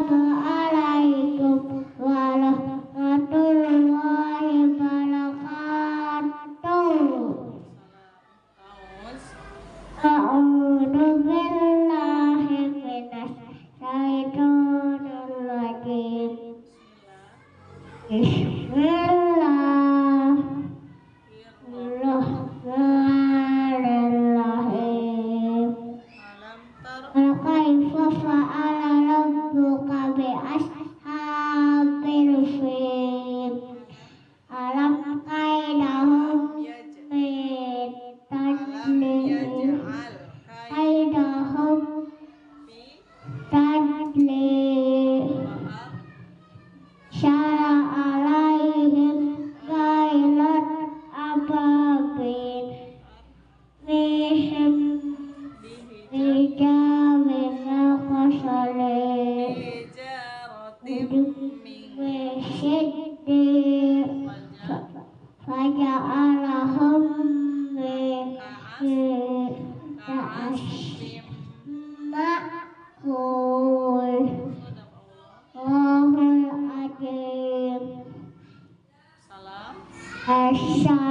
Assalamualaikum warahmatullahi wabarakatuh. A'udzu billahi minasy syaithanir rajim. Bismillahirrahmanirrahim. Kaifa fa'ala rabbuka bi ashabil fil. Alam kaidahum min tadlil. Kaidahum tadlil. Syara alaihim kailat ababil. Mihim bijamin al-qasalih. Wisyiddi faja'alahum ka'asfin ma'kul. Allahul Azim. Assalamualaikum